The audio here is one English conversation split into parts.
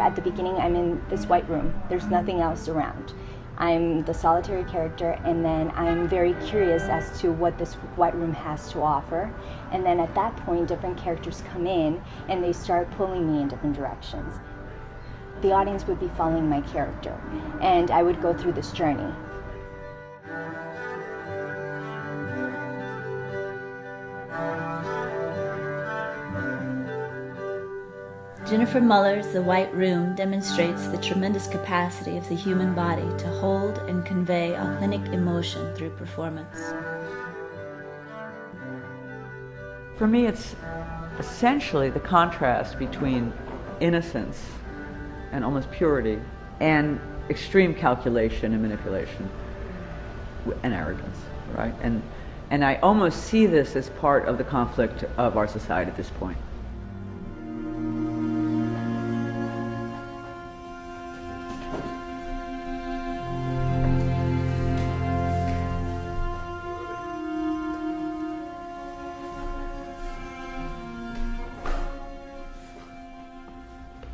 at the beginning, I'm in this white room. There's nothing else around. I'm the solitary character, and then I'm very curious as to what this white room has to offer. And then at that point, different characters come in and they start pulling me in different directions. The audience would be following my character, and I would go through this journey. Jennifer Muller's The White Room demonstrates the tremendous capacity of the human body to hold and convey authentic emotion through performance. For me, it's essentially the contrast between innocence and almost purity and extreme calculation and manipulation and arrogance, right? And I almost see this as part of the conflict of our society at this point.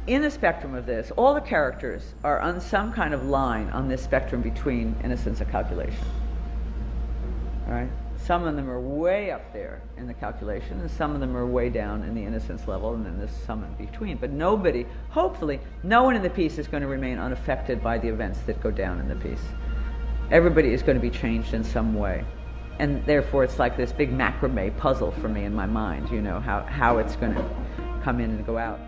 In the spectrum of this, all the characters are on some kind of line on this spectrum between innocence and calculation. Right? Some of them are way up there in the calculation, and some of them are way down in the innocence level, and then there's some in between. But nobody, hopefully, no one in the piece is going to remain unaffected by the events that go down in the piece. Everybody is going to be changed in some way. And therefore, it's like this big macrame puzzle for me in my mind, you know, how it's going to come in and go out.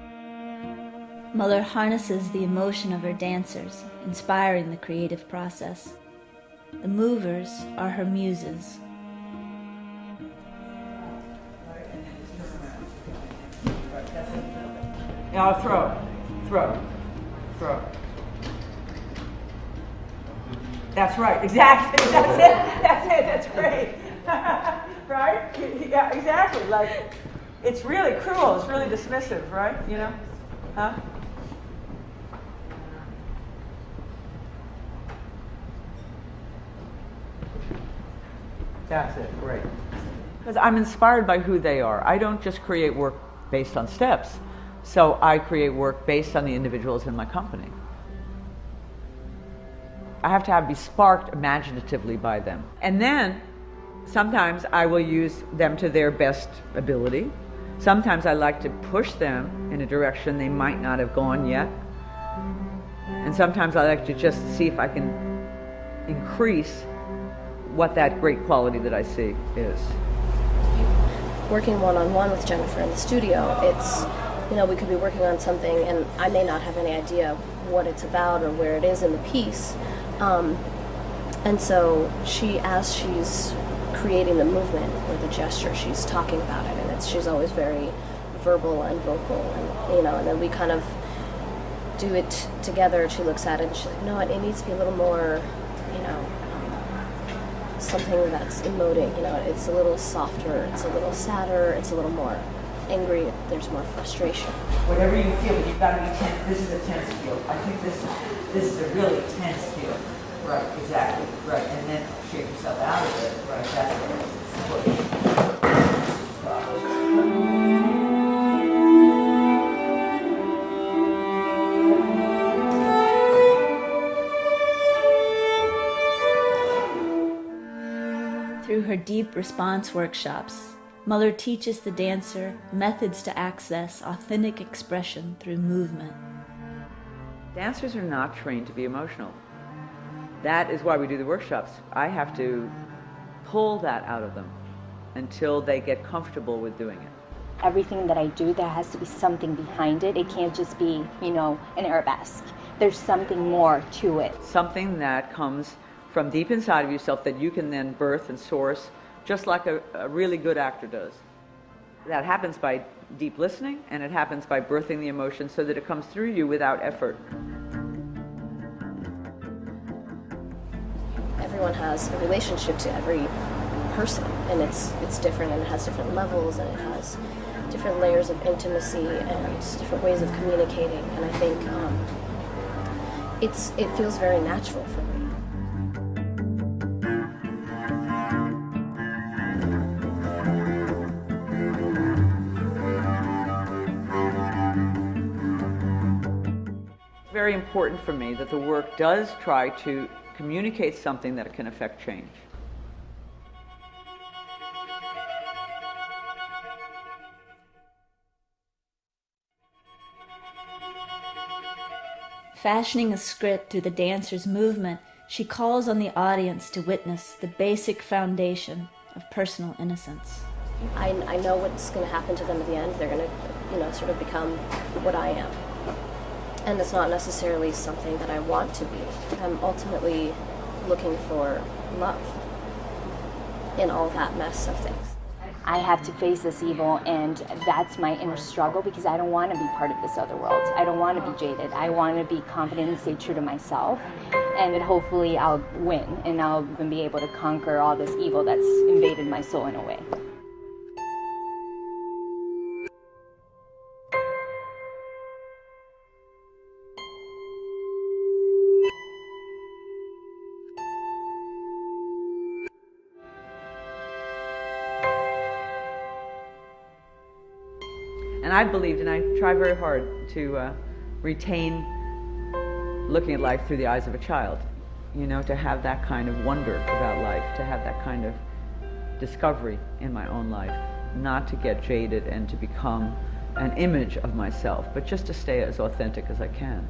Muller harnesses the emotion of her dancers, inspiring the creative process. The movers are her muses. Now throw. That's right, exactly, that's it, that's great. Right? Yeah, exactly, like, it's really cruel, it's really dismissive, right, you know? Huh? That's it, great. Because I'm inspired by who they are. I don't just create work based on steps. So I create work based on the individuals in my company. I have to be sparked imaginatively by them. And then sometimes I will use them to their best ability. Sometimes I like to push them in a direction they might not have gone yet. And sometimes I like to just see if I can increase what that great quality that I see is. Working one-on-one with Jennifer in the studio, it's, you know, we could be working on something and I may not have any idea what it's about or where it is in the piece. And so as she's creating the movement or the gesture, she's talking about it, and she's always very verbal and vocal, and, you know, and then we kind of do it together. She looks at it and she's like, no, it needs to be a little more, you know, something that's emoting, you know, it's a little softer, it's a little sadder, it's a little more angry, there's more frustration. Whatever you feel, but you've got to be tense. This is a tense field. I think this is a really tense field. Right, exactly. Right, and then shake yourself out of it. Right, that's what Through her deep response workshops, Muller teaches the dancer methods to access authentic expression through movement. Dancers are not trained to be emotional. That is why we do the workshops. I have to pull that out of them until they get comfortable with doing it. Everything that I do, there has to be something behind it. It can't just be, you know, an arabesque. There's something more to it. Something that comes from deep inside of yourself that you can then birth and source, just like a really good actor does. That happens by deep listening, and it happens by birthing the emotion so that it comes through you without effort. Everyone has a relationship to every person, and it's different, and it has different levels, and it has different layers of intimacy and different ways of communicating, and I think it feels very natural for me. Very important for me that the work does try to communicate something that can affect change. Fashioning a script through the dancer's movement, she calls on the audience to witness the basic foundation of personal innocence. I know what's going to happen to them at the end. They're going to, sort of become what I am. And it's not necessarily something that I want to be. I'm ultimately looking for love in all that mess of things. I have to face this evil, and that's my inner struggle, because I don't want to be part of this other world. I don't want to be jaded. I want to be confident and stay true to myself, and that hopefully I'll win, and I'll even be able to conquer all this evil that's invaded my soul in a way. And I believed, and I try very hard to retain looking at life through the eyes of a child, to have that kind of wonder about life, to have that kind of discovery in my own life, not to get jaded and to become an image of myself, but just to stay as authentic as I can.